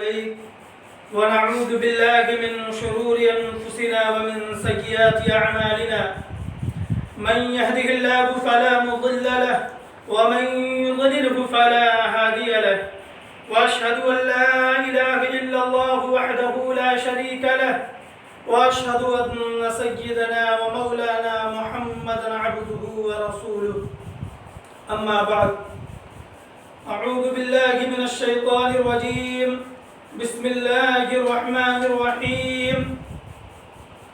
عليك ونعوذ بالله من شرور أنفسنا ومن سيئات أعمالنا من يهده الله فلا مضل له ومن يضلله فلا هادي له وأشهد أن لا إله إلا الله وحده لا شريك له وأشهد أن سيدنا ومولانا محمدا عبده ورسوله أما بعد أعوذ بالله من الشيطان الرجيم بسم الله الرحمن الرحيم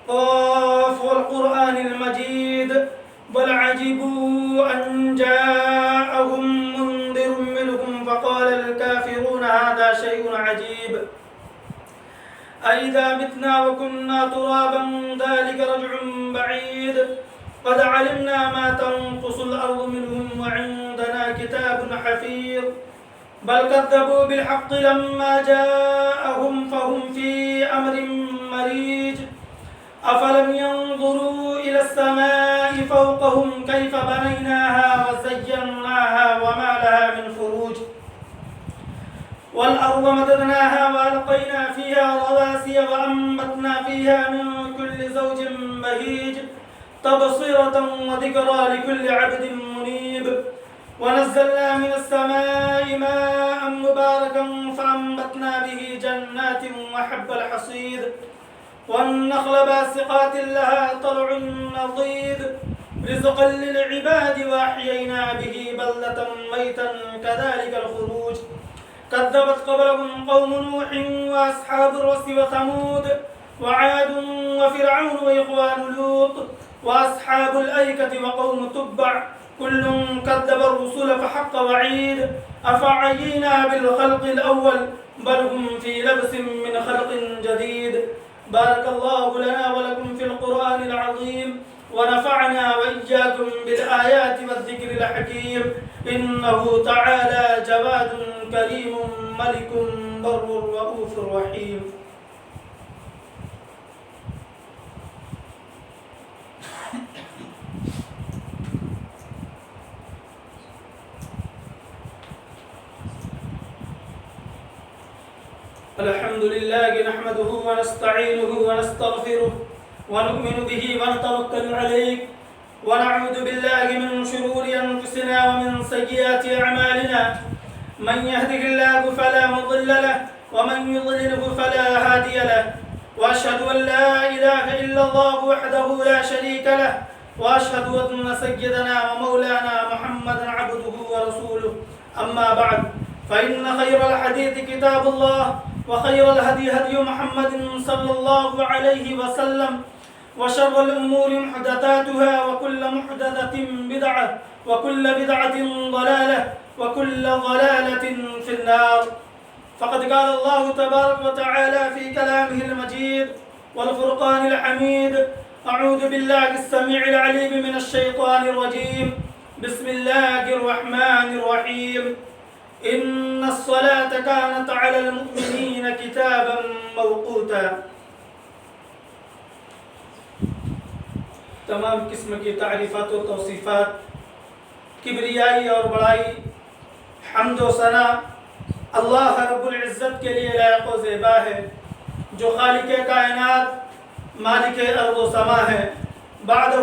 قاف والقرآن المجيد بل عجبوا أن جاءهم منذر منهم فقال الكافرون هذا شيء عجيب أئذا متنا وكنا ترابا ذلك رجع بعيد قد علمنا ما تنقص الأرض منهم وعندنا كتاب حفيظ بل كذبوا بالحق لما جاءهم فهم في أمر مريج أفلم ينظروا إلى السماء فوقهم كيف بنيناها وزيناها وما لها من فروج والأرض مددناها وألقينا فيها رواسي وأنبتنا فيها من كل زوج بهيج تبصرة وذكرى لكل عبد منيب ونزلنا من السماء ماء مباركا فأنبتنا به جنات وحب الحصيد والنخل باسقات لها طلع نضيد رزقا للعباد وأحيينا به بلدة ميتا كذلك الخروج كذبت قبلهم قوم نوح وأصحاب الرس وثمود وعاد وفرعون وإخوان لوط وأصحاب الأيكة وقوم تبع كل كذب الرسل فحق وعيد أفعينا بالخلق الأول بل هم في لبس من خلق جديد بارك الله لنا ولكم في القرآن العظيم ونفعنا وإياكم بالآيات والذكر الحكيم إنه تعالى جواد كريم ملك بر رؤوف رحيم. الحمد لله نحمده ونستعينه ونستغفره ونؤمن به ونتوكل عليه ونعوذ بالله من شرور أنفسنا ومن سيئات أعمالنا من يهده الله فلا مضل له ومن يضلله فلا هادي له وأشهد أن لا إله إلا الله وحده لا شريك له وأشهد أن سيدنا ومولانا محمدا عبده ورسوله أما بعد فإن خير الحديث كتاب الله وخير الهدي هدي محمد صلى الله عليه وسلم وشر الأمور محدثاتها وكل محدثة بدعة وكل بدعة ضلالة وكل ضلالة في النار فقد قال الله تبارك وتعالى في كلامه المجيد والفرقان الحميد أعوذ بالله السميع العليم من الشيطان الرجيم بسم الله الرحمن الرحيم إن الصلاة كانت على المؤمنين كتابا موقوتا. تمام قسم کی تعریفات و توصیفات کبریائی اور بڑائی حمد و ثنا اللہ رب العزت کے لیے لائق و زیبا ہے جو خالق کائنات مالک ارض و سما ہے. بعدہ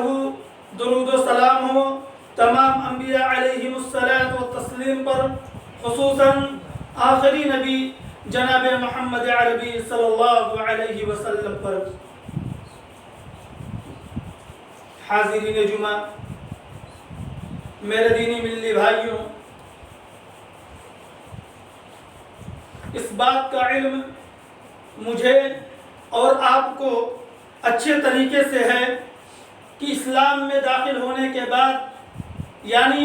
درود و سلام ہو تمام انبیاء علیہم الصلاۃ والتسلیم پر، خصوصاً آخری نبی جناب محمد عربی صلی اللہ علیہ وسلم پر. حاضرین جمعہ، میرے دینی ملی بھائیوں، اس بات کا علم مجھے اور آپ کو اچھے طریقے سے ہے کہ اسلام میں داخل ہونے کے بعد، یعنی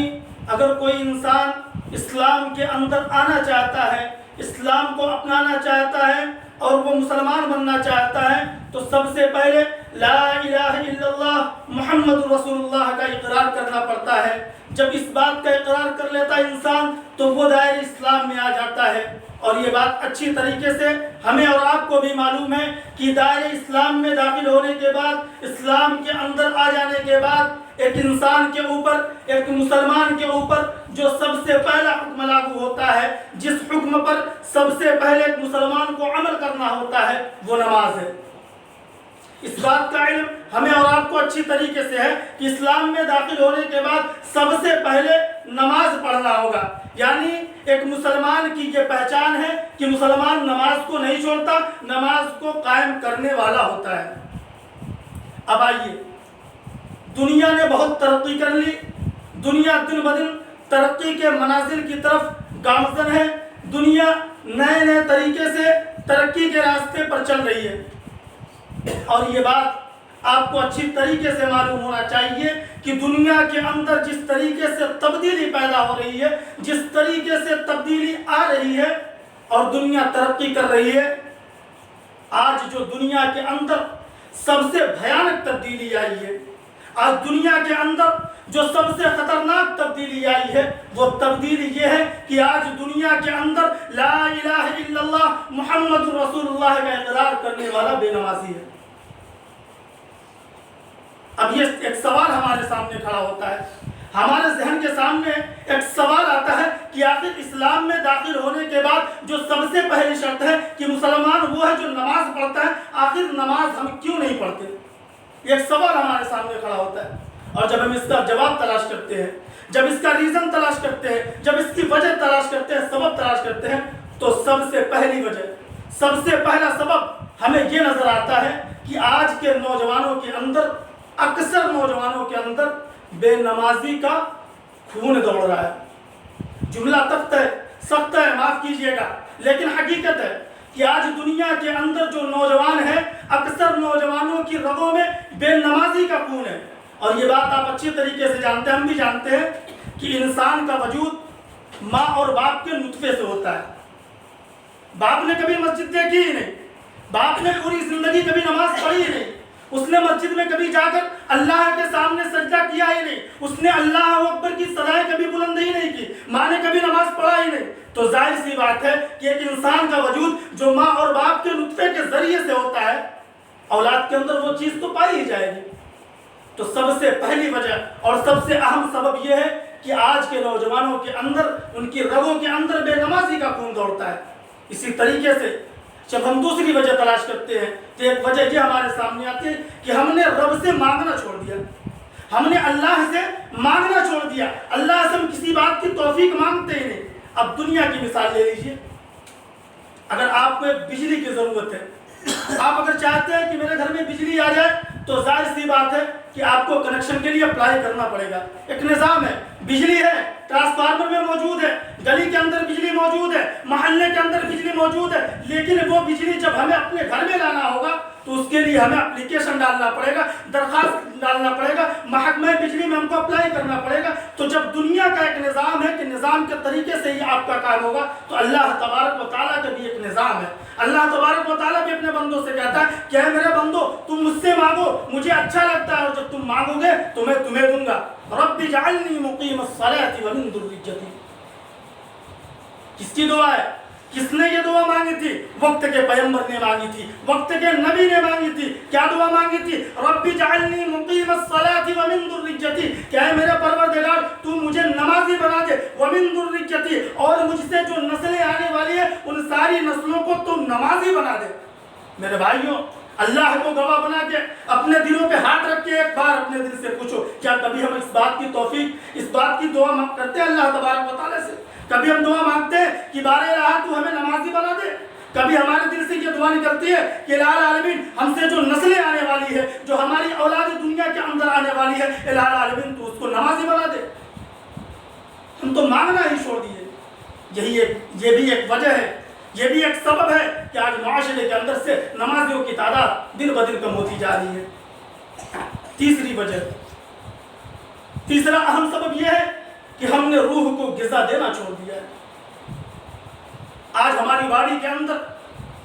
اگر کوئی انسان اسلام کے اندر آنا چاہتا ہے، اسلام کو اپنانا چاہتا ہے اور وہ مسلمان بننا چاہتا ہے، تو سب سے پہلے لا الہ الا اللہ محمد رسول اللہ کا اقرار کرنا پڑتا ہے۔ جب اس بات کا اقرار کر لیتا ہے انسان تو وہ دائرہ اسلام میں آ جاتا ہے۔ اور یہ بات اچھی طریقے سے ہمیں اور آپ کو بھی معلوم ہے کہ دائرہ اسلام میں داخل ہونے کے بعد، اسلام کے اندر آ جانے کے بعد ایک انسان کے اوپر، ایک مسلمان کے اوپر جو سب سے پہلا حکم لاگو ہوتا ہے، جس حکم پر سب سے پہلے ایک مسلمان کو عمل کرنا ہوتا ہے، وہ نماز ہے۔ اس بات کا علم ہمیں اور آپ کو اچھی طریقے سے ہے کہ اسلام میں داخل ہونے کے بعد سب سے پہلے نماز پڑھنا ہوگا۔ یعنی ایک مسلمان کی یہ پہچان ہے کہ مسلمان نماز کو نہیں چھوڑتا، نماز کو قائم کرنے والا ہوتا ہے۔ اب آئیے، دنیا نے بہت ترقی کر لی، دنیا دن بدن ترقی کے منازل کی طرف گامزن ہے، دنیا نئے نئے طریقے سے ترقی کے راستے پر چل رہی ہے۔ اور یہ بات آپ کو اچھی طریقے سے معلوم ہونا چاہیے کہ دنیا کے اندر جس طریقے سے تبدیلی پیدا ہو رہی ہے، جس طریقے سے تبدیلی آ رہی ہے اور دنیا ترقی کر رہی ہے، آج جو دنیا کے اندر سب سے بھیانک تبدیلی آئی ہے، آج دنیا کے اندر جو سب سے خطرناک تبدیلی آئی ہے، وہ تبدیلی یہ ہے کہ آج دنیا کے اندر لا الہ الا اللہ محمد رسول اللہ کا اقرار کرنے والا بے نمازی ہے۔ اب یہ ایک سوال ہمارے سامنے کھڑا ہوتا ہے، ہمارے ذہن کے سامنے ایک سوال آتا ہے کہ آخر اسلام میں داخل ہونے کے بعد جو سب سے پہلی شرط ہے کہ مسلمان وہ ہے جو نماز پڑھتا ہے، آخر نماز ہم کیوں نہیں پڑھتے؟ ایک سوال ہمارے سامنے کھڑا ہوتا ہے، اور جب ہم اس کا جواب تلاش کرتے ہیں، جب اس کا ریزن تلاش کرتے ہیں، جب اس کی وجہ تلاش کرتے ہیں، سبب تلاش کرتے ہیں، تو سب سے پہلی وجہ، سب سے پہلا سبب ہمیں یہ نظر آتا ہے کہ آج کے نوجوانوں کے اندر، اکثر نوجوانوں کے اندر بے نمازی کا خون دوڑ رہا ہے۔ جملہ سخت ہے، معاف کیجئے گا، لیکن حقیقت ہے کہ آج دنیا کے اندر جو نوجوان ہیں، اکثر نوجوانوں کی رگوں میں بے نمازی کا خون ہے۔ اور یہ بات آپ اچھی طریقے سے جانتے ہیں، ہم بھی جانتے ہیں کہ انسان کا وجود ماں اور باپ کے نطفے سے ہوتا ہے۔ باپ نے کبھی مسجد دیکھی ہی نہیں، باپ نے پوری زندگی کبھی نماز پڑھی ہی نہیں، اس نے مسجد میں کبھی جا کر اللہ کے سامنے سجدہ کیا ہی نہیں، اس نے اللہ اکبر کی صدائیں کبھی بلند ہی نہیں کی، ماں نے کبھی نماز پڑھا ہی نہیں۔ تو ظاہر سی بات ہے کہ ایک انسان کا وجود جو ماں اور باپ کے نطفے کے ذریعے سے ہوتا ہے، اولاد کے اندر وہ چیز تو پائی ہی جائے گی۔ تو سب سے پہلی وجہ اور سب سے اہم سبب یہ ہے کہ آج کے نوجوانوں کے اندر، ان کی رگوں کے اندر بے نمازی کا خون دوڑتا ہے۔ اسی طریقے سے جب ہم دوسری وجہ تلاش کرتے ہیں تو ایک وجہ یہ ہمارے سامنے آتی ہے کہ ہم نے رب سے مانگنا چھوڑ دیا، ہم نے اللہ سے مانگنا چھوڑ دیا، اللہ سے ہم کسی بات کی توفیق مانگتے ہی نہیں۔ اب دنیا کی مثال لے لیجئے، اگر آپ کو ایک بجلی کی ضرورت ہے، آپ اگر چاہتے ہیں کہ میرے گھر میں بجلی آ جائے تو ظاہر سی بات ہے کہ آپ کو کنیکشن کے لیے اپلائی کرنا پڑے گا۔ ایک نظام ہے، بجلی ہے، ٹرانسفارمر میں موجود ہے، گلی کے اندر بجلی موجود ہے، محلے کے اندر بجلی موجود ہے، لیکن وہ بجلی جب ہمیں اپنے گھر میں لانا ہوگا تو اس کے لیے ہمیں اپلیکیشن ڈالنا پڑے گا، درخواست ڈالنا پڑے گا، محکمہ بجلی میں ہم کو اپلائی کرنا پڑے گا۔ تو جب دنیا کا ایک نظام ہے کہ نظام کے طریقے سے ہی آپ کا کام ہوگا، تو اللہ تبارک و تعالیٰ کا بھی ایک نظام ہے۔ اللہ تبارک و تعالیٰ بھی اپنے بندوں سے کہتا ہے کہ اے میرے بندو، تم مجھ سے مانگو، مجھے اچھا لگتا ہے، اور جب تم مانگو گے تو میں تمہیں دوں گا۔ رب اجعلنی مقیم الصلاۃ ومن ذریتی۔ کس کی دعا ہے؟ کس نے یہ دعا مانگی تھی؟ وقت کے پیغمبر نے مانگی تھی، وقت کے نبی نے مانگی تھی۔ کیا دعا مانگی تھی؟ رب اجعلنی مقیم الصلاۃ ومن ذریتی، کہ اے میرے پروردگار تو مجھے نمازی بنا دے، ومن ذریتی، اور مجھ سے جو نسلیں آنے والی ہیں ان ساری نسلوں کو تو نمازی بنا دے۔ میرے بھائیوں، اللہ کو گواہ بنا کے اپنے دلوں پہ ہاتھ رکھ کے ایک بار اپنے دل سے پوچھو، کیا کبھی ہم اس بات کی توفیق، اس بات کی دعا کرتے ہیں اللہ تبارک و تعالیٰ سے؟ کبھی ہم دعا مانگتے ہیں کہ بار الہ تو ہمیں نمازی بنا دے؟ کبھی ہمارے دل سے یہ دعا نکلتی ہے کہ الہ العالمین ہم سے جو نسلیں آنے والی ہے، جو ہماری اولاد دنیا کے اندر آنے والی ہے، الہ العالمین تو اس کو نمازی بنا دے؟ ہم تو مانگنا ہی چھوڑ دیے۔ یہ بھی ایک وجہ ہے، یہ بھی ایک سبب ہے کہ آج معاشرے کے اندر سے نمازیوں کی تعداد دن بدن کم ہوتی جا رہی ہے۔ تیسری وجہ، تیسرا اہم سبب یہ ہے کہ ہم نے روح کو غذا دینا چھوڑ دیا ہے۔ آج ہماری باڈی کے اندر،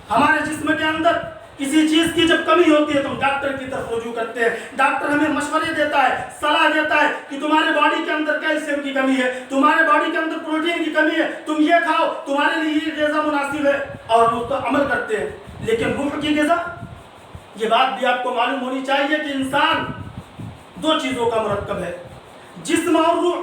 ہمارے جسم کے اندر کسی چیز کی جب کمی ہوتی ہے تو ہم ڈاکٹر کی طرف رجوع کرتے ہیں. ڈاکٹر ہمیں مشورے دیتا ہے, صلاح دیتا ہے کہ تمہارے باڈی کے اندر کیلشیم کی کمی ہے, تمہارے باڈی کے اندر پروٹین کی کمی ہے, تم یہ کھاؤ, تمہارے لیے یہ غذا مناسب ہے, اور ہم اس پر عمل کرتے ہیں. لیکن روح کی غذا, یہ بات بھی آپ کو معلوم ہونی چاہیے کہ انسان دو چیزوں کا مرکب ہے, جسم اور روح.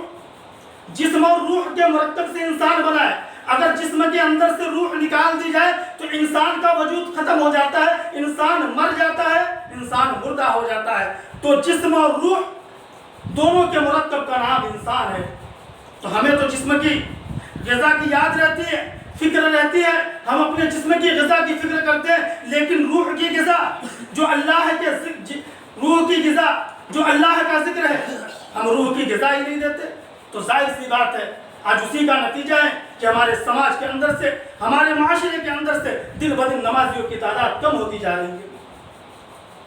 جسم اور روح کے مرکب سے انسان بنا ہے. اگر جسم کے اندر سے روح نکال دی جائے تو انسان کا وجود ختم ہو جاتا ہے, انسان مر جاتا ہے, انسان مردہ ہو جاتا ہے. تو جسم اور روح دونوں کے مرکب کا نام انسان ہے. تو ہمیں تو جسم کی غذا کی یاد رہتی ہے, فکر رہتی ہے, ہم اپنے جسم کی غذا کی فکر کرتے ہیں, لیکن روح کی غذا جو اللہ کے روح کی غذا جو اللہ کا ذکر ہے, ہم روح کی غذا ہی نہیں دیتے. تو ظاہر سی بات ہے آج اسی کا نتیجہ ہے کہ ہمارے سماج کے اندر سے, ہمارے معاشرے کے اندر سے دن بدن نمازیوں کی تعداد کم ہوتی جا رہی ہے.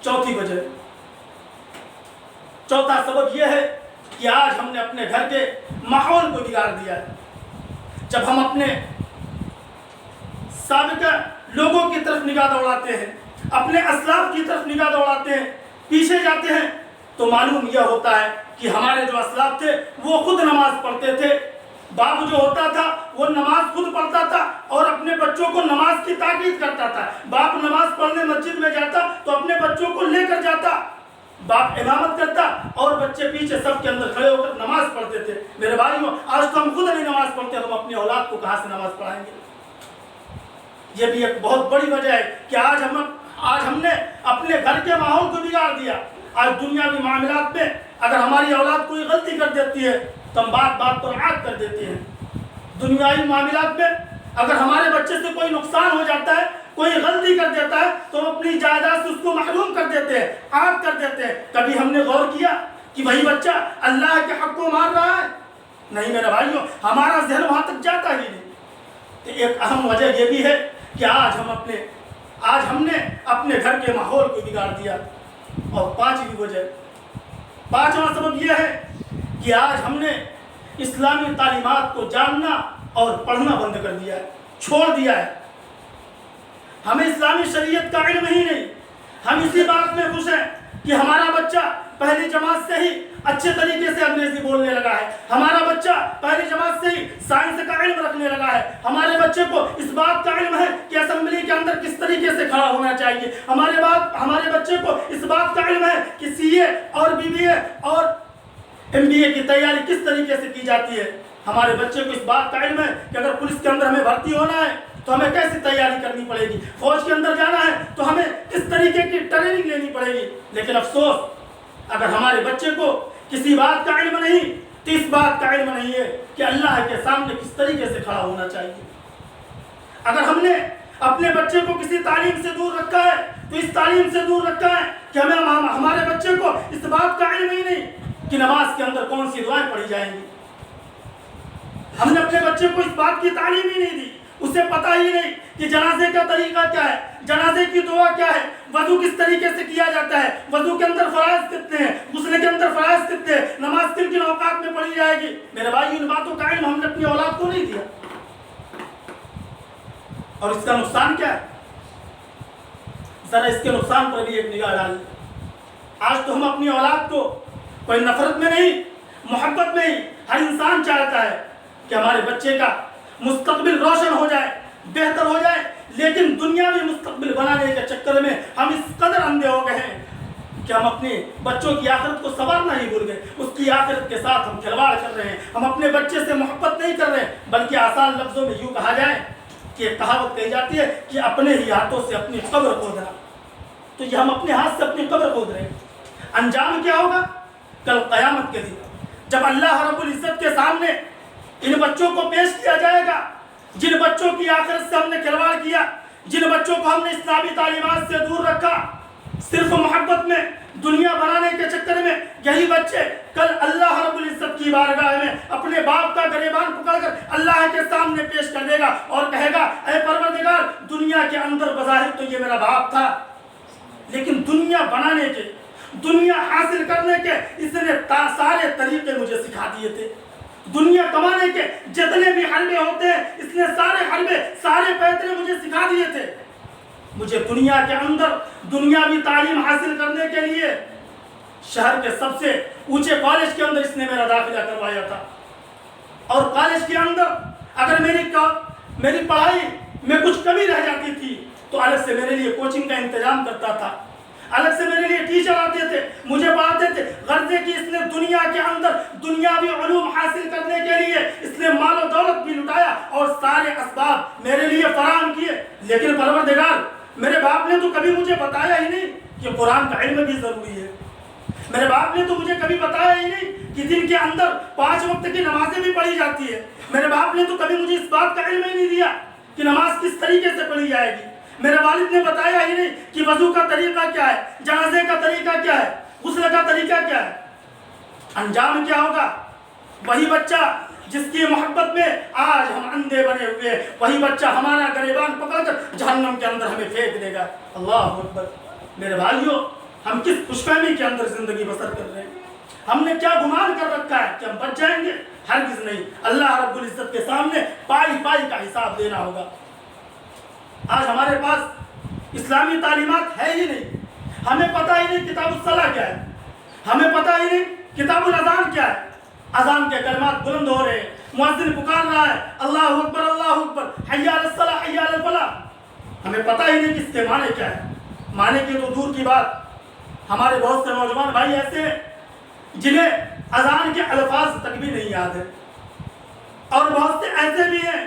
چوتھی وجہ, چوتھا سبب یہ ہے کہ آج ہم نے اپنے گھر کے ماحول کو بگاڑ دیا ہے. جب ہم اپنے سابقہ لوگوں کی طرف نگاہ دوڑاتے ہیں, اپنے اسلاف کی طرف نگاہ دوڑاتے ہیں, پیچھے جاتے ہیں, تو معلوم یہ ہوتا ہے کہ ہمارے جو اسلاف تھے وہ خود نماز پڑھتے تھے. باپ جو ہوتا تھا وہ نماز خود پڑھتا تھا اور اپنے بچوں کو نماز کی تاکید کرتا تھا. باپ نماز پڑھنے مسجد میں جاتا تو اپنے بچوں کو لے کر جاتا, باپ امامت کرتا اور بچے پیچھے سب کے اندر کھڑے ہو کر نماز پڑھتے تھے. میرے بھائیوں, آج تو ہم خود نہیں نماز پڑھتے, ہم اپنی اولاد کو کہاں سے نماز پڑھائیں گے؟ یہ بھی ایک بہت بڑی وجہ ہے کہ آج ہم نے اپنے گھر کے ماحول کو بگاڑ دیا. آج دنیاوی معاملات میں اگر ہماری اولاد کوئی غلطی کر دیتی ہے تو ہم بات پر عاد کر دیتے ہیں. دنیاوی معاملات میں اگر ہمارے بچے سے کوئی نقصان ہو جاتا ہے, کوئی غلطی کر دیتا ہے, تو ہم اپنی جائیداد سے اس کو محروم کر دیتے ہیں, عاد کر دیتے ہیں. کبھی ہم نے غور کیا کہ وہی بچہ اللہ کے حق کو مار رہا ہے؟ نہیں میرے بھائیوں, ہمارا ذہن وہاں تک جاتا ہی نہیں. تو ایک اہم وجہ یہ بھی ہے کہ آج ہم نے اپنے گھر کے ماحول کو بگاڑ دیا. اور پانچواں سبب یہ ہے کہ آج ہم نے اسلامی تعلیمات کو جاننا اور پڑھنا بند کر دیا ہے, چھوڑ دیا ہے. ہمیں اسلامی شریعت کا علم ہی نہیں. ہم اسی بات میں خوش ہیں کہ ہمارا بچہ پہلی جماعت سے ہی اچھے طریقے سے انگریزی بولنے لگا ہے, ہمارا بچہ پہلی جماعت سے ہی سائنس کا علم رکھنے لگا ہے, ہمارے بچے کو اس بات کا علم ہے کہ اسمبلی کے اندر کس طریقے سے کھڑا ہونا چاہیے, ہمارے بچے کو اس بات کا علم ہے کہ سی اے اور بی بی اے اور ایم بی اے کی تیاری کس طریقے سے کی جاتی ہے. ہمارے بچے کو اس بات کا علم ہے کہ اگر پولیس کے اندر ہمیں بھرتی ہونا ہے تو ہمیں کیسی تیاری کرنی پڑے گی, فوج کے اندر جانا ہے تو ہمیں کس طریقے کی ٹریننگ لینی پڑے گی. لیکن افسوس, اگر ہمارے بچے کو کسی بات کا علم نہیں تو اس بات کا علم نہیں ہے کہ اللہ کے سامنے کس طریقے سے کھڑا ہونا چاہیے. اگر ہم نے اپنے بچے کو کسی تعلیم سے دور رکھا ہے تو اس تعلیم سے دور رکھا ہے کہ ہمارے بچے کو اس بات کا علم ہی نہیں کہ نماز کے اندر کون سی دعائیں پڑھی جائیں گی. ہم نے اپنے بچے کو اس بات کی تعلیم ہی نہیں دی, اسے پتہ ہی نہیں کہ جنازے کا طریقہ کیا ہے, جنازے کی دعا کیا ہے, وضو کس طریقے سے کیا جاتا ہے, وضو کے اندر فرائض کتنے ہیں, غسل کے اندر فرائض کتنے ہیں, نماز کن کن اوقات میں پڑھی جائے گی. میرے بھائی, ان باتوں کا علم ہم نے اپنی اولاد کو نہیں دیا. اور اس کا نقصان کیا ہے؟ ذرا اس کے نقصان پر بھی ایک نگاہ ڈالیے. آج تو ہم اپنی اولاد کو کوئی نفرت میں نہیں, محبت میں ہی, ہر انسان چاہتا ہے کہ ہمارے بچے کا مستقبل روشن ہو جائے, بہتر ہو جائے. لیکن دنیاوی مستقبل بنانے کے چکر میں ہم اس قدر اندھے ہو گئے ہیں کہ ہم اپنے بچوں کی آخرت کو سنوارنا ہی بھول گئے. اس کی آخرت کے ساتھ ہم کھلواڑ کر رہے ہیں. ہم اپنے بچے سے محبت نہیں کر رہے, بلکہ آسان لفظوں میں یوں کہا جائے کہ ایک کہاوت کہی جاتی ہے کہ اپنے ہی ہاتھوں سے اپنی قبر کھودنا. تو یہ ہم اپنے ہاتھ سے اپنی قبر کھود رہے ہیں. انجام کیا ہوگا کل قیامت کے دن, جب اللہ رب العزت کے سامنے ان بچوں کو پیش کیا جائے گا جن بچوں کی آخرت سے ہم نے کھلواڑ کیا, جن بچوں کو ہم نے اسلامی تعلیمات سے دور رکھا, صرف محبت میں, دنیا بنانے کے چکر میں. یہی بچے کل اللہ رب العزت کی بارگاہ میں اپنے باپ کا گریبان پکڑ کر اللہ کے سامنے پیش کر دے گا اور کہے گا, اے پروردگار, دنیا کے اندر بظاہر تو یہ میرا باپ تھا, لیکن دنیا بنانے کے, دنیا حاصل کرنے کے اس نے سارے طریقے مجھے سکھا دیے تھے. دنیا کمانے کے جتنے بھی حربے ہوتے ہیں اس نے سارے حربے, سارے پیترے مجھے سکھا دیے تھے. مجھے دنیا کے اندر دنیاوی تعلیم حاصل کرنے کے لیے شہر کے سب سے اونچے کالج کے اندر اس نے میرا داخلہ کروایا تھا، اور کالج کے اندر اگر میری پڑھائی میں کچھ کمی رہ جاتی تھی تو الگ سے میرے لیے کوچنگ کا انتظام کرتا تھا، الگ سے میرے لیے ٹیچر آتے تھے، مجھے پڑھاتے تھے، غرض ہے کہ اس نے دنیا کے اندر دنیاوی علوم حاصل کرنے کے لیے اس نے مال و دولت بھی لٹایا اور سارے اسباب میرے لیے فراہم کیے، لیکن پروردگار میرے باپ نے تو کبھی مجھے بتایا ہی نہیں کہ قرآن کا علم بھی ضروری ہے، میرے باپ نے تو مجھے کبھی بتایا ہی نہیں کہ دن کے اندر 5 وقت کی نمازیں بھی پڑھی جاتی ہے، میرے باپ نے تو کبھی مجھے اس بات کا علم ہی نہیں دیا کہ نماز کس طریقے سے پڑھی جائے گی، میرے والد نے بتایا ہی نہیں کہ وضو کا طریقہ کیا ہے، جنازے کا طریقہ کیا ہے، غسل کا طریقہ کیا ہے۔ انجام کیا ہوگا؟ وہی بچہ جس کی محبت میں آج ہم اندھے بنے ہوئے، وہی بچہ ہمارا گریبان پکڑ کر جہنم کے اندر ہمیں پھینک دے گا۔ اللہ اکبر۔ میرے بھائیوں، ہم کس خوش فہمی کے اندر زندگی بسر کر رہے ہیں؟ ہم نے کیا گمان کر رکھا ہے کہ ہم بچ جائیں گے؟ ہرگز نہیں۔ اللہ رب العزت کے سامنے پائی پائی کا حساب دینا ہوگا۔ آج ہمارے پاس اسلامی تعلیمات ہے ہی نہیں، ہمیں پتہ ہی نہیں کتاب الصلاۃ کیا ہے، ہمیں پتہ ہی نہیں کتاب الاذان کیا ہے۔ اذان کے کلمات بلند ہو رہے ہیں، مؤذن پکار رہا ہے اللہ اکبر اللہ اکبر، حی علی الصلاۃ حی علی الفلاح، ہمیں پتہ ہی نہیں کہ اس کے معنی کیا ہے۔ معنی کی تو دور کی بات، ہمارے بہت سے نوجوان بھائی ایسے ہیں جنہیں اذان کے الفاظ تک بھی نہیں یاد ہے، اور بہت سے ایسے بھی ہیں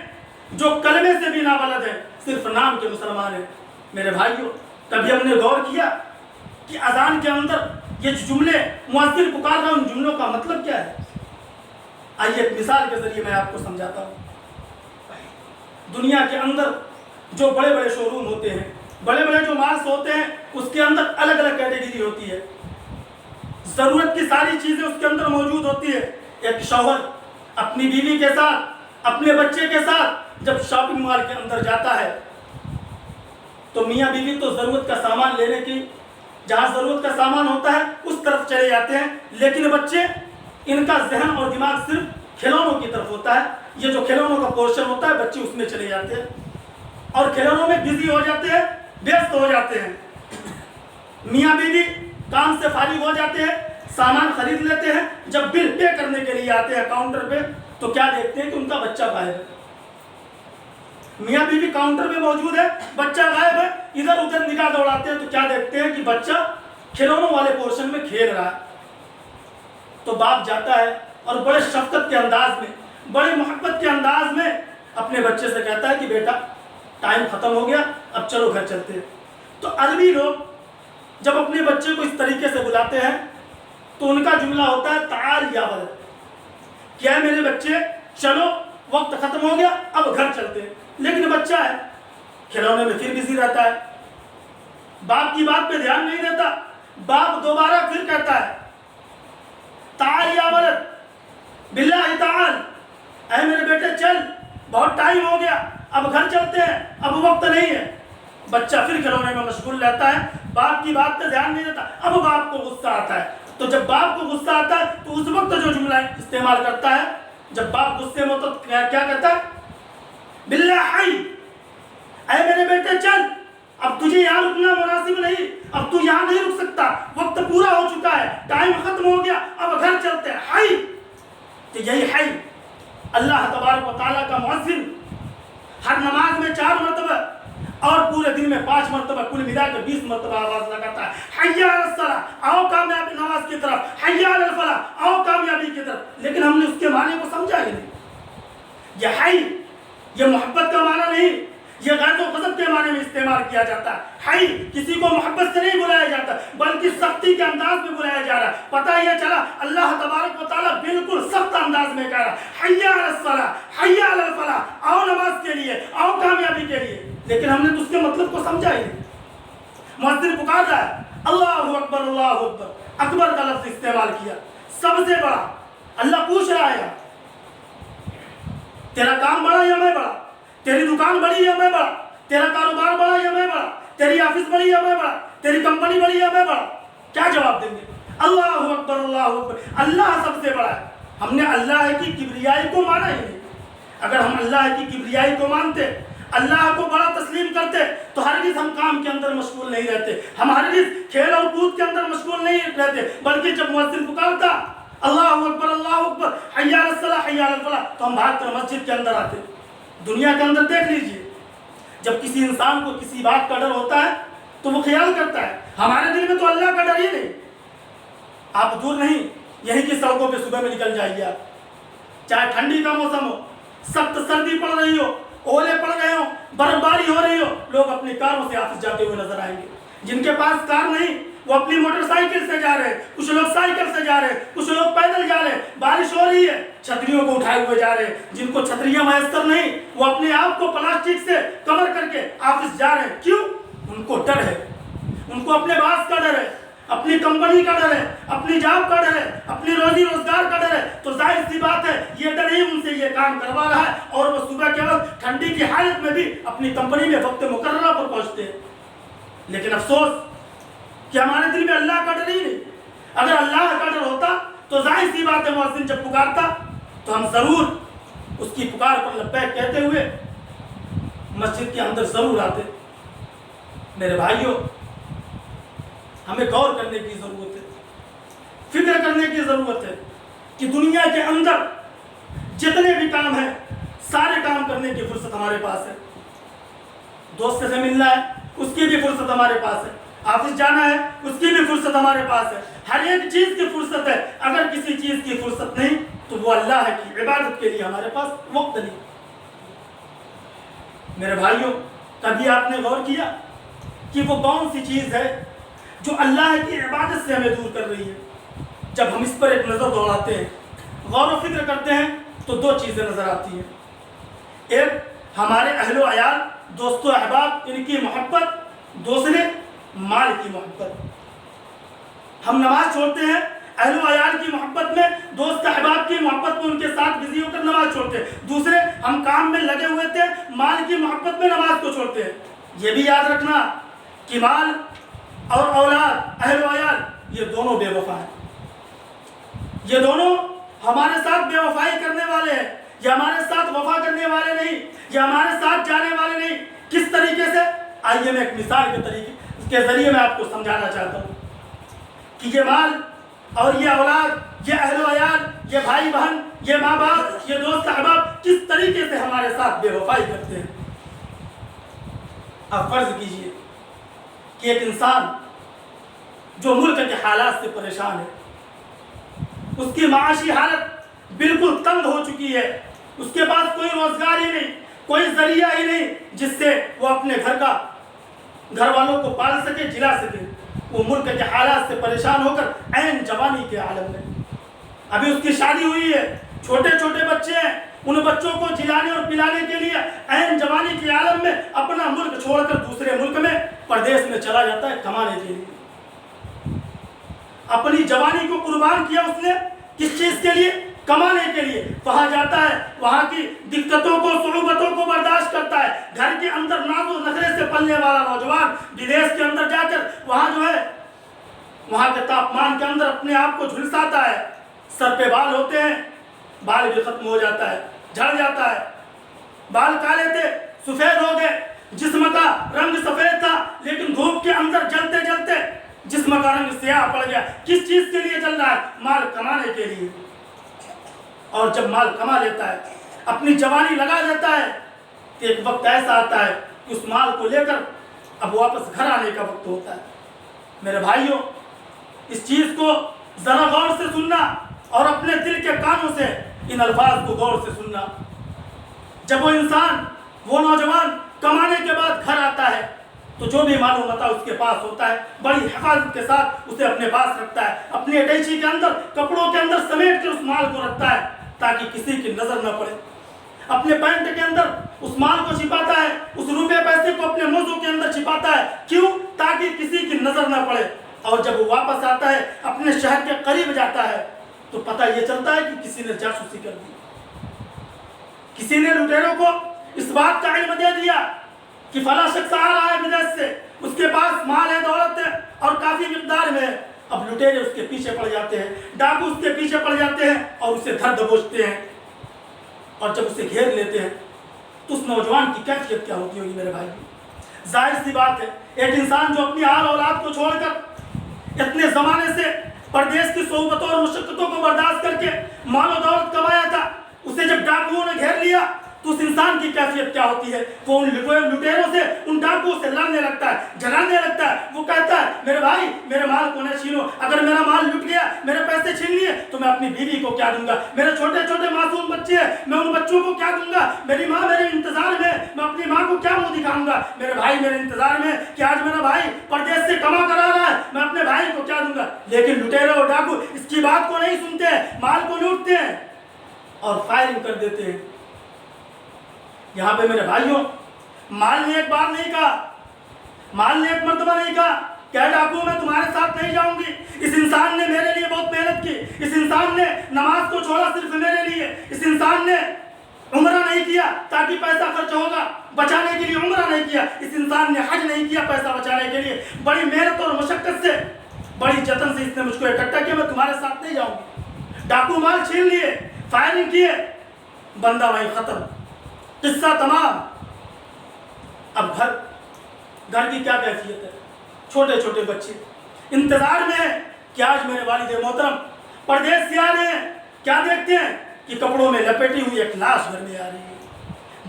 جو کلمے سے بھی نابلد ہیں، صرف نام کے مسلمان ہیں۔ میرے بھائیوں، کبھی ہم نے غور کیا کہ اذان کے اندر یہ جملے مؤذن پکار رہا ہے، ان جملوں کا مطلب کیا ہے؟ آئیے ایک مثال کے ذریعے میں آپ کو سمجھاتا ہوں۔ دنیا کے اندر جو بڑے بڑے شو روم ہوتے ہیں، بڑے بڑے جو مالس ہوتے ہیں، اس کے اندر الگ الگ کیٹیگری ہوتی ہے، ضرورت کی ساری چیزیں اس کے اندر موجود ہوتی ہے۔ ایک شوہر اپنی بیوی کے ساتھ، اپنے بچے کے ساتھ جب شاپنگ مال کے اندر جاتا ہے تو میاں بیوی تو ضرورت کا سامان لینے کی، جہاں ضرورت کا سامان ہوتا ہے اس طرف چلے جاتے ہیں، لیکن بچے، ان کا ذہن اور دماغ صرف کھلونوں کی طرف ہوتا ہے۔ یہ جو کھلونوں کا پورشن ہوتا ہے بچے اس میں چلے جاتے ہیں اور کھلونوں میں بزی ہو جاتے ہیں، ویست ہو جاتے ہیں۔ میاں بیوی کام سے فارغ ہو جاتے ہیں، سامان خرید لیتے ہیں، جب بل پے کرنے کے لیے آتے ہیں کاؤنٹر پہ تو کیا دیکھتے ہیں کہ ان کا بچہ غائب ہے۔ میاں بیوی کاؤنٹر پہ موجود ہے، بچہ غائب ہے، ادھر ادھر نگاہ دوڑاتے ہیں تو کیا دیکھتے ہیں کہ بچہ کھلونوں والے پورشن میں کھیل رہا ہے۔ تو باپ جاتا ہے اور بڑے شفقت کے انداز میں، بڑی محبت کے انداز میں اپنے بچے سے کہتا ہے کہ بیٹا ٹائم ختم ہو گیا، اب چلو گھر چلتے ہیں۔ تو عربی لوگ جب اپنے بچے کو اس طریقے سے بلاتے ہیں تو ان کا جملہ ہوتا ہے تعال یا ولد، کیا ہے میرے بچے چلو وقت ختم ہو گیا اب گھر چلتے ہیں۔ لیکن بچہ ہے کھلونے میں پھر بزی رہتا ہے، باپ کی بات پہ دھیان نہیں دیتا۔ باپ دوبارہ پھر کہتا ہے تعال یا ولد باللہ تعال، اے میرے بیٹے چل، بہت ٹائم ہو گیا، اب گھر چلتے ہیں، اب وقت نہیں ہے۔ بچہ پھر کھلونے میں مشغول رہتا ہے، باپ کی بات پہ دھیان نہیں دیتا۔ اب باپ کو غصہ آتا ہے، تو جب باپ کو غصہ آتا ہے تو اس وقت جو جملہ استعمال کرتا ہے، جب باپ غصے میں تو کیا کہتا ہے؟ باللہ حی، اے میرے بیٹے چل، اب تجھے یہاں رکنا مناسب نہیں، اب تو یہاں نہیں رک سکتا، وقت پورا ہو چکا ہے، ٹائم ختم ہو گیا، اب گھر چلتے ہیں۔ حی، تو یہی حی اللہ تبارک و تعالیٰ کا مؤذن ہر نماز میں 4 مرتبہ اور پورے دن میں 5 مرتبہ، کل ملا کے 20 مرتبہ آواز لگاتا ہے، حی علی الصلاۃ، آؤ کامیابی نماز کی طرف، حی علی الفلاح، آؤ کامیابی کی طرف۔ لیکن ہم نے اس کے معنی کو سمجھا ہی نہیں۔ یہ حی، یہ محبت کا معنی نہیں، یہ غیظ و غضب کے معنی میں استعمال کیا جاتا ہے۔ حی کسی کو محبت سے نہیں بلایا جاتا بلکہ سختی کے انداز میں بلایا جا رہا ہے۔ پتہ یہ چلا اللہ تبارک و تعالیٰ بالکل سخت انداز میں کہہ رہا ہے حی علی الصلاۃ حی علی الفلاح، آؤ نماز کے لیے، آؤ کامیابی کے لیے۔ لیکن ہم نے تو اس کے مطلب کو سمجھا ہی نہیں۔ مؤذن پکار رہا ہے اللہ اکبر اللہ اکبر، اکبر کا لفظ استعمال کیا، سب سے بڑا۔ اللہ پوچھ رہا ہے تیرا کام بڑا یا میں بڑا؟ تیری دکان بڑی یا میں بڑا؟ تیرا کاروبار بڑا یا میں بڑا؟ تیری آفس بڑی یا میں بڑا؟ تیری کمپنی بڑی یا میں بڑا؟ کیا جواب دیں گے؟ اللہ اکبر اللہ اکبر، اللہ سب سے بڑا ہے۔ ہم نے اللہ کی کبریائی کو مانا ہی نہیں۔ اگر ہم اللہ کی کبریائی کو مانتے، اللہ کو بڑا تسلیم کرتے تو ہرگز ہم کام کے اندر مشغول نہیں رہتے، ہم ہرگز کھیل اور کود کے اندر مشغول نہیں رہتے، بلکہ جب مؤذن پکارتا اللہ اکبر حی علی الصلاۃ حی علی الفلاح تو ہم بھاگ کر مسجد کے اندر آتے۔ دنیا کے اندر دیکھ لیجئے، جب کسی انسان کو کسی بات کا ڈر ہوتا ہے تو وہ خیال کرتا ہے ہمارے دل میں تو اللہ کا ڈر ہی نہیں۔ آپ دور نہیں، یہیں کی سڑکوں پہ صبح میں نکل جائیے، آپ چاہے ٹھنڈی کا موسم ہو، سخت سردی پڑ رہی ہو، اولے پڑ رہے ہو، برف باری ہو رہی ہو، لوگ اپنی کاروں سے آفس جاتے ہوئے نظر آئیں گے۔ جن کے پاس کار نہیں وہ اپنی موٹر سائیکل سے جا رہے ہیں، کچھ لوگ سائیکل سے جا رہے ہیں، کچھ لوگ پیدل جا رہے ہیں، بارش ہو رہی ہے چھتریوں کو اٹھائے ہوئے جا رہے ہیں۔ جن کو چھتریاں میسر نہیں وہ اپنے آپ کو پلاسٹک سے کور کر کے آفس جا رہے ہیں۔ کیوں؟ ان کو ڈر ہے، ان کو اپنے باس کا ڈر ہے، اپنی کمپنی کا ڈر ہے، اپنی جاب کا ڈر ہے، اپنی روزی روزگار کا ڈر ہے۔ تو ظاہر سی بات ہے یہ ڈر ہی ان سے یہ کام کروا رہا ہے، اور وہ صبح کے وقت ٹھنڈی کی حالت میں بھی اپنی کمپنی میں وقت مقررہ پر پہنچتے ہیں۔ لیکن افسوس کہ ہمارے دل میں اللہ کا ڈر ہی نہیں۔ اگر اللہ کا ڈر ہوتا تو ظاہر سی بات ہے مؤذن جب پکارتا تو ہم ضرور اس کی پکار پر لبیک کہتے ہوئے مسجد کے اندر ضرور آتے۔ میرے بھائیوں، ہمیں غور کرنے کی ضرورت ہے، فکر کرنے کی ضرورت ہے کہ دنیا کے اندر جتنے بھی کام ہیں سارے کام کرنے کی فرصت ہمارے پاس ہے۔ دوست سے ملنا ہے اس کی بھی فرصت ہمارے پاس ہے، آفس جانا ہے اس کی بھی فرصت ہمارے پاس ہے، ہر ایک چیز کی فرصت ہے۔ اگر کسی چیز کی فرصت نہیں تو وہ اللہ کی عبادت کے لیے ہمارے پاس وقت نہیں۔ میرے بھائیوں، کبھی آپ نے غور کیا کہ وہ کون سی چیز ہے جو اللہ کی عبادت سے ہمیں دور کر رہی ہے؟ جب ہم اس پر ایک نظر دوڑاتے ہیں، غور و فکر کرتے ہیں تو دو چیزیں نظر آتی ہیں۔ ایک ہمارے اہل و عیال، دوست و احباب، ان کی محبت، دوسرے مال کی محبت۔ ہم نماز چھوڑتے ہیں اہل و عیال کی محبت میں، دوست احباب کی محبت میں ان کے ساتھ بزی ہو کر نماز چھوڑتے ہیں۔ دوسرے ہم کام میں لگے ہوئے تھے، مال کی محبت میں نماز کو چھوڑتے ہیں۔ یہ بھی یاد رکھنا کہ مال اور اولاد، اہل و عیال، یہ دونوں بے وفا ہیں۔ یہ دونوں ہمارے ساتھ بے وفائی کرنے والے ہیں، یہ ہمارے ساتھ وفا کرنے والے نہیں، یہ ہمارے ساتھ جانے والے نہیں۔ کس طریقے سے؟ آئیے میں ایک مثال کے ذریعے میں آپ کو سمجھانا چاہتا ہوں کہ یہ مال اور یہ اولاد، یہ اہل و عیال، یہ بھائی بہن، یہ ماں باپ، یہ دوست احباب کس طریقے سے ہمارے ساتھ بے وفائی کرتے ہیں۔ آپ فرض کیجئے کہ ایک انسان جو ملک کے حالات سے پریشان ہے، اس کی معاشی حالت بالکل تنگ ہو چکی ہے، اس کے پاس کوئی روزگار ہی نہیں، کوئی ذریعہ ہی نہیں جس سے وہ اپنے گھر والوں کو پال سکے، جلا سکے۔ وہ ملک کے حالات سے پریشان ہو کر عین جوانی کے عالم میں، ابھی اس کی شادی ہوئی ہے، چھوٹے چھوٹے بچے ہیں، ان بچوں کو جلانے اور پلانے کے لیے عین جوانی کے عالم میں اپنا ملک چھوڑ کر دوسرے ملک میں پردیس میں چلا جاتا ہے کمانے کے لیے۔ اپنی جوانی کو قربان کیا اس نے، کس چیز کے لیے؟ کمانے کے لیے۔ وہاں جاتا ہے، وہاں کی دقتوں کو، صعوبتوں کو برداشت کرتا ہے۔ گھر کے اندر ناز و نخرے سے پلنے والا نوجوان بدیش کے اندر جا کر وہاں جو ہے وہاں کے تاپمان کے اندر اپنے آپ کو جھلساتا ہے۔ سر پہ بال ہوتے ہیں، بال بھی ختم ہو جاتا ہے، جھڑ جاتا ہے۔ بال کالے تھے، سفید ہو گئے، جسم کا رنگ سفید تھا لیکن دھوپ کے اندر جلتے جلتے جسم کا رنگ سیاہ پڑ گیا۔ کس چیز کے لیے چل رہا ہے؟ مال کمانے کے لیے۔ اور جب مال کما لیتا ہے، اپنی جوانی لگا دیتا ہے، تو ایک وقت ایسا آتا ہے کہ اس مال کو لے کر اب واپس گھر آنے کا وقت ہوتا ہے۔ میرے بھائیوں، اس چیز کو ذرا غور سے سننا اور اپنے دل کے کانوں سے ان الفاظ کو غور سے سننا۔ جب وہ انسان، وہ نوجوان کمانے کے بعد گھر آتا ہے تو جو بھی مال و متاع اس کے پاس ہوتا ہے بڑی حفاظت کے ساتھ اسے اپنے پاس رکھتا ہے، اپنی اٹیچی کے اندر، کپڑوں کے اندر سمیٹ کر اس مال کو رکھتا ہے تاکہ کسی کی نظر نہ پڑے۔ اپنے پینٹ کے اندر اس مال کو چھپاتا ہے، اس روپے پیسے کو اپنے موزوں کے اندر چھپاتا ہے۔ کیوں؟ تاکہ کسی کی نظر نہ پڑے۔ اور جب وہ واپس آتا ہے، اپنے شہر کے قریب جاتا ہے تو پتہ یہ چلتا ہے کہ کسی نے جاسوسی کر دی، کسی نے لٹیروں کو اس بات کا علم دے دیا کہ فلاں شخص آ رہا ہے بدیش سے، اس کے پاس مال ہے، دولت ہے اور کافی مقدار میں ہے۔ اب لٹیرے اس کے پیچھے پڑ جاتے ہیں، ڈاکو اس کے پیچھے پڑ جاتے ہیں اور اسے دھر دبوچتے ہیں، اور جب اسے گھیر لیتے ہیں تو اس نوجوان کی کیفیت کیا ہوتی ہوگی میرے بھائی؟ ظاہر سی بات ہے ایک انسان جو اپنی آل اولاد کو چھوڑ کر اتنے زمانے سے پردیس کی صحبتوں اور مشقتوں کو برداشت کر کے مال و دولت کمایا تھا، اسے جب ڈاکوؤں نے گھیر لیا تو اس انسان کی کیفیت کیا ہوتی ہے؟ وہ ان لٹیروں سے، ان ڈاکوؤں سے لڑنے لگتا ہے، جھگڑنے لگتا ہے۔ وہ کہتا ہے میرے بھائی میرے مال کو نہ چھینو، اگر میرا مال لٹ گیا، میرے پیسے چھین لیے تو میں اپنی بیوی کو کیا دوں گا؟ میرے چھوٹے چھوٹے معصوم بچے ہیں، میں ان بچوں کو کیا دوں گا؟ میری ماں میرے انتظار میں، میں اپنی ماں کو کیا منہ دکھاؤں گا؟ میرے بھائی میرے انتظار میں کہ آج میرا بھائی پردیس سے کما کر آ رہا ہے، میں اپنے بھائی کو کیا دوں گا؟ لیکن لٹیرے اور ڈاکو اس کی بات کو نہیں سنتے ہیں، مال کو لوٹتے ہیں اور فائرنگ کر دیتے ہیں۔ یہاں پہ میرے بھائیوں مال نے ایک بار نہیں کہا، مال نے ایک مرتبہ نہیں کہا کہ ڈاکو میں تمہارے ساتھ نہیں جاؤں گی۔ اس انسان نے میرے لیے بہت محنت کی، اس انسان نے نماز کو چھوڑا صرف میرے لیے، اس انسان نے عمرہ نہیں کیا تاکہ پیسہ خرچ ہوگا بچانے کے لیے، عمرہ نہیں کیا، اس انسان نے حج نہیں کیا پیسہ بچانے کے لیے، بڑی محنت اور مشقت سے، بڑی جتن سے اس نے مجھ کو اکٹھا کیا، میں تمہارے ساتھ نہیں جاؤں گی۔ ڈاکو مال چھین لیے، فائرنگ کیے، بندہ وہیں ختم، قصہ تمام۔ اب گھر کی کیا کیفیت ہے؟ چھوٹے چھوٹے بچے انتظار میں ہیں کہ آج میرے والد محترم پردیس سے آ رہے ہیں، کیا دیکھتے ہیں کہ کپڑوں میں لپیٹی ہوئی ایک لاش گھر میں آ رہی ہے۔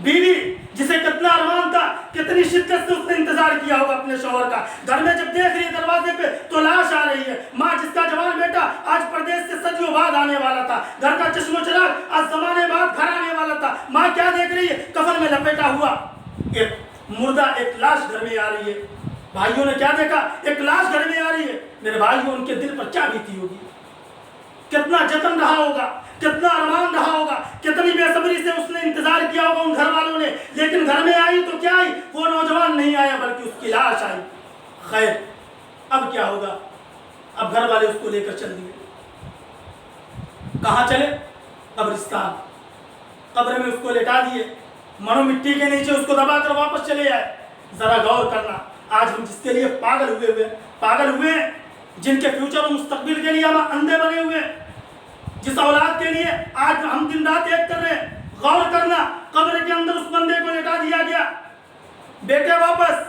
بیوی جسے کتنا ارمان تھا، کتنی شدت سے اس نے انتظار کیا ہوگا اپنے شوہر کا، گھر میں جب دیکھ رہی ہے دروازے پہ تو لاش آ رہی ہے۔ ماں جس کا جوان بیٹا آج پردیس سے صدیوں بعد آنے والا تھا، گھر کا چشم و چراغ آج زمانے بعد گھر آنے والا تھا، ماں کیا دیکھ رہی ہے؟ کفن میں لپیٹا ہوا ایک مردہ، ایک لاش گھر میں آ رہی ہے۔ بھائیوں نے کیا دیکھا؟ ایک لاش گھر میں آ رہی ہے۔ میرے بھائیوں ان کے دل پر کیا بیتی ہوگی؟ کتنا جتن رہا ہوگا، کتنا ارمان رہا ہوگا، کتنی بے صبری سے اس نے انتظار کیا ہوگا ان گھر والوں نے، لیکن گھر میں آئی تو کیا آئی؟ وہ نوجوان نہیں آیا بلکہ اس کی لاش آئی۔ خیر اب کیا ہوگا؟ اب گھر والے اس کو لے کر چل دیے۔ کہاں چلے؟ قبرستان، قبر میں اس کو لٹا دیے، منو مٹی کے نیچے اس کو دبا کر واپس چلے آئے۔ ذرا غور کرنا، آج ہم جس کے لیے پاگل ہوئے ہیں، جن کے فیوچر اور مستقبل کے لیے ہم اندھے بنے ہوئے ہیں، جس اولاد کے لیے آج ہم دن رات ایک کر رہے ہیں، غور کرنا قبر کے اندر اس بندے کو لٹا دیا گیا۔ بیٹے واپس،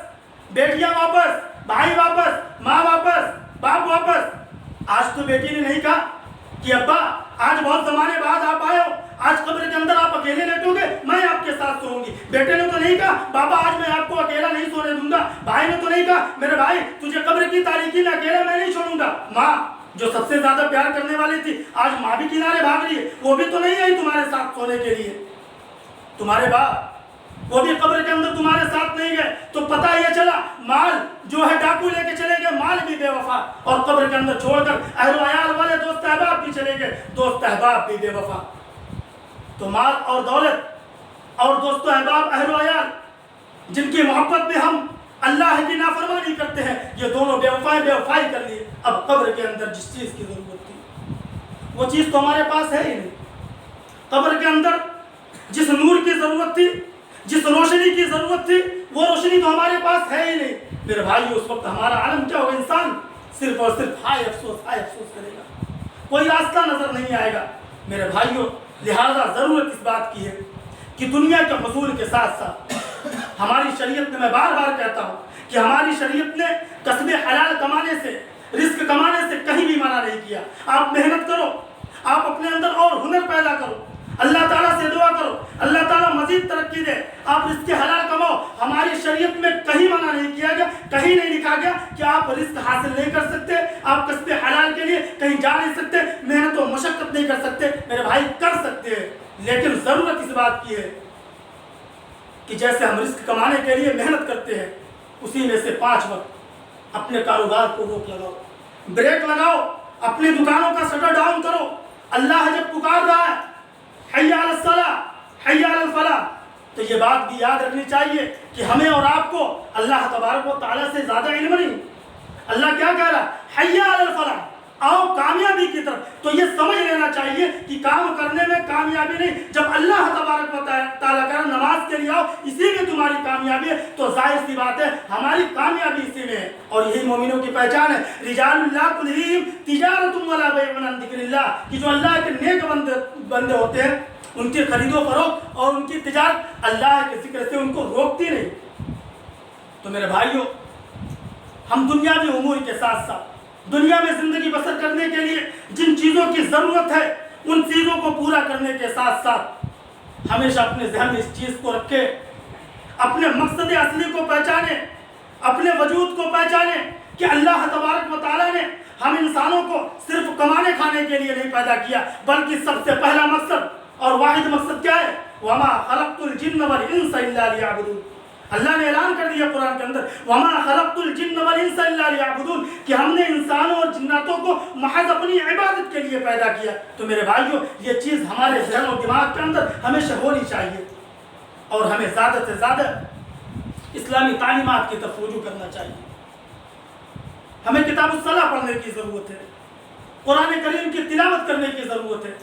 بیٹیاں واپس، بھائی واپس، ماں واپس، باپ واپس۔ آج تو بیٹی نے نہیں کہا کہ ابا آج بہت زمانے بعد آپ آئے ہو، آج قبر کے اندر آپ اکیلے لیٹو گے، میں آپ کے ساتھ سوؤں گی۔ بیٹے نے تو نہیں کہا بابا آج میں آپ کو اکیلا نہیں سونے دوں گا۔ بھائی نے تو نہیں کہا میرے بھائی تجھے قبر کی تاریکی میں اکیلا میں نہیں چھوڑوں گا۔ ماں جو سب سے زیادہ پیار کرنے والی تھی، آج ماں بھی کنارے بھاگ رہی ہے، وہ بھی تو نہیں آئی تمہارے ساتھ سونے کے لیے۔ تمہارے باپ وہ بھی قبر کے اندر تمہارے ساتھ نہیں گئے، تو پتہ یہ چلا مال جو ہے ڈاکو لے کے چلے گئے، مال بھی بے وفا، اور قبر کے اندر چھوڑ کر اہل و عیال والے دوست احباب بھی چلے گئے، دوست احباب بھی بے وفا۔ تو مال اور دولت اور دوست احباب، اہل و عیال جن کی محبت میں ہم اللہ کی نافرمانی کرتے ہیں، یہ دونوں بے وفائی کر لیے۔ اب قبر کے اندر جس چیز کی ضرورت تھی وہ چیز تو ہمارے پاس ہے ہی نہیں۔ قبر کے اندر جس نور کی ضرورت تھی، جس روشنی کی ضرورت تھی، وہ روشنی تو ہمارے پاس ہے ہی نہیں۔ میرے بھائی اس وقت ہمارا عالم کیا ہوگا؟ انسان صرف اور صرف ہائے افسوس کرے گا، کوئی راستہ نظر نہیں آئے گا۔ میرے بھائیوں لہذا ضرورت اس بات کی ہے کہ دنیا کے حصول کے ساتھ ساتھ ہماری شریعت نے، میں بار بار کہتا ہوں کہ ہماری شریعت نے کسب حلال کمانے سے، رزق کمانے سے کہیں بھی منع نہیں کیا۔ آپ محنت کرو، آپ اپنے اندر اور ہنر پیدا کرو، اللہ تعالیٰ سے دعا کرو، اللہ تعالیٰ مزید ترقی دے، آپ رزق حلال کماؤ۔ ہماری شریعت میں کہیں منع نہیں کیا گیا، کہیں نہیں لکھا گیا کہ آپ رزق حاصل نہیں کر سکتے، آپ کسب حلال کے لیے کہیں جا نہیں سکتے، محنت و مشقت نہیں کر سکتے۔ میرے بھائی کر سکتے ہیں، لیکن ضرورت اس بات کی ہے کہ جیسے ہم رزق کمانے کے لیے محنت کرتے ہیں، اسی میں سے 5 وقت اپنے کاروبار کو روک لگاؤ، بریک لگاؤ، اپنی دکانوں کا شٹر ڈاؤن کرو۔ اللہ جب پکار رہا ہے حی علی الصلاۃ حی علی الفلاح، تو یہ بات بھی یاد رکھنی چاہیے کہ ہمیں اور آپ کو اللہ تبارک و تعالیٰ سے زیادہ علم نہیں۔ اللہ کیا کہہ رہا ہے؟ حی علی الفلاح، آؤ کامیابی کی طرف۔ تو یہ سمجھ لینا چاہیے کہ کام کرنے میں کامیابی نہیں، جب اللہ تبارک و تعالیٰ کہہ رہا نماز کے لیے آؤ، اسی میں تمہاری کامیابی ہے، تو ظاہر سی بات ہے ہماری کامیابی اسی میں ہے۔ اور یہی مومنوں کی پہچان ہے، رجال اللہ تلہیہم تجارۃ ولا بیع عن ذکر اللہ، کہ جو اللہ کے نیک بندے ہوتے ہیں ان کی خرید و فروخت اور ان کی تجارت اللہ کے ذکر سے ان کو روکتی نہیں۔ تو میرے بھائیوں، ہم دنیاوی امور کے ساتھ ساتھ دنیا میں زندگی بسر کرنے کے لیے جن چیزوں کی ضرورت ہے ان چیزوں کو پورا کرنے کے ساتھ ساتھ ہمیشہ اپنے ذہن میں اس چیز کو رکھے، اپنے مقصد اصلی کو پہچانے، اپنے وجود کو پہچانے کہ اللہ تبارک و تعالیٰ نے ہم انسانوں کو صرف کمانے کھانے کے لیے نہیں پیدا کیا، بلکہ سب سے پہلا مقصد اور واحد مقصد کیا ہے؟ وَمَا خَلَقْتُ الْجِنَّ وَالْإِنسَ إِلَّا لِيَعْبُدُونَ۔ اللہ نے اعلان کر دیا قرآن کے اندر وَمَا خَلَقْتُ الْجِنَّ وَالْإِنسَ إِلَّا لِيَعْبُدُونَ کہ ہم نے انسانوں اور جناتوں کو محض اپنی عبادت کے لیے پیدا کیا۔ تو میرے بھائیوں، یہ چیز ہمارے ذہن و دماغ کے اندر ہمیشہ ہونی چاہیے، اور ہمیں زیادہ سے زیادہ اسلامی تعلیمات کی طرف رجوع کرنا چاہیے۔ ہمیں کتاب الصلاح پڑھنے کی ضرورت ہے، قرآن کریم کی تلاوت کرنے کی ضرورت ہے،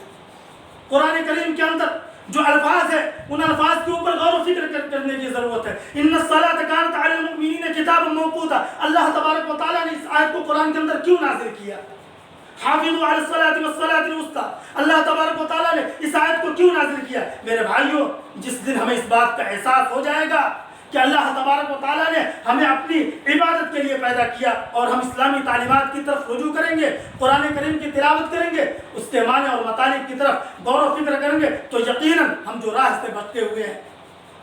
قرآن کریم کے اندر جو الفاظ ہیں ان الفاظ کے اوپر غور و فکر کرنے کی ضرورت ہے۔ ان الصلاۃ کانت علی المؤمنین کتابا موقوتا، اللہ تبارک و تعالیٰ نے اس آیت کو قرآن کے اندر کیوں نازل کیا؟ حافظوا علی الصلاۃ والصلاۃ الوسطیٰ، اللہ تبارک و تعالیٰ نے اس آیت کو کیوں نازل کیا؟ میرے بھائیوں، جس دن ہمیں اس بات کا احساس ہو جائے گا کہ اللہ تبارک و تعالیٰ نے ہمیں اپنی عبادت کے لیے پیدا کیا اور ہم اسلامی تعلیمات کی طرف رجوع کریں گے، قرآن کریم کی تلاوت کریں گے، اس کے معنی اور مطالب کی طرف غور و فکر کریں گے، تو یقیناً ہم جو راہ سے بھٹکے ہوئے ہیں،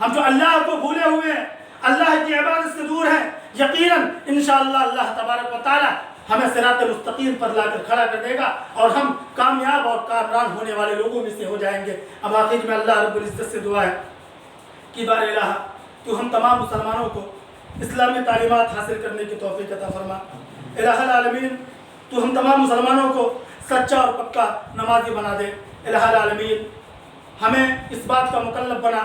ہم جو اللہ کو بھولے ہوئے ہیں، اللہ کی عبادت سے دور ہیں، یقیناً انشاءاللہ اللہ تبارک و تعالیٰ ہمیں صراط مستقیم پر لا کر کھڑا کر دے گا اور ہم کامیاب اور کامران ہونے والے لوگوں میں سے ہو جائیں گے۔ اب آخر میں اللہ رب العزت سے دعا ہے کہ بار الہ تو ہم تمام مسلمانوں کو اسلامی تعلیمات حاصل کرنے کی توفیق عطا فرما۔ الہ العالمین تو ہم تمام مسلمانوں کو سچا اور پکا نمازی بنا دے۔ الہ العالمین ہمیں اس بات کا مکلف بنا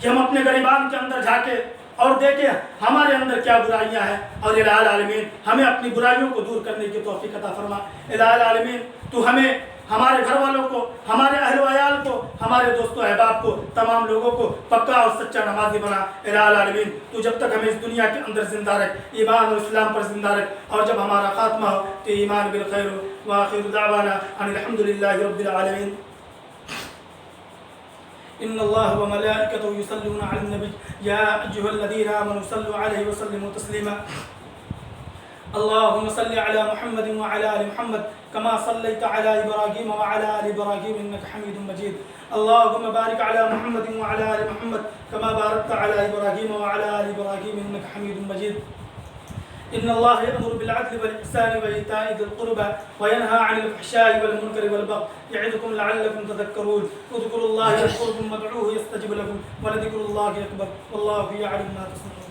کہ ہم اپنے گریبان کے اندر جھانکے اور دیکھیں ہمارے اندر کیا برائیاں ہیں، اور الہ العالمین ہمیں اپنی برائیوں کو دور کرنے کی توفیق عطا فرما۔ الہ العالمین تو ہمیں، ہمارے گھر والوں کو، ہمارے اہل و عیال کو، ہمارے دوست و احباب کو، تمام لوگوں کو پکا اور سچا نمازی بنا۔ الہ العالمین تو جب تک ہمیں اس دنیا کے اندر زندہ رکھ، ایمان اور اسلام پر زندہ رکھ، اور جب ہمارا خاتمہ ہو تو ایمان بالخیر ہو۔ وآخر دعوانا ان الحمدللہ رب العالمین۔ ان اللہ وملائکتہ یصلون علی النبی یا ایھا الذین آمنوا صلوا علیہ وسلموا تسلیما۔ اللهم صل على محمد وعلى آل محمد كما صليت على إبراهيم وعلى آل إبراهيم إنك حميد مجيد. اللهم بارك على محمد وعلى آل محمد كما باركت على إبراهيم وعلى آل إبراهيم إنك حميد مجيد. إن الله يأمر بالعدل والإحسان وإيتاء ذي القربى وينهى عن الفحشاء والمنكر والبغي يعظكم لعلكم تذكرون. اذكروا الله يذكركم وادعوه يستجب لكم ولذكر الله أكبر والله يعلم ما تصنعون.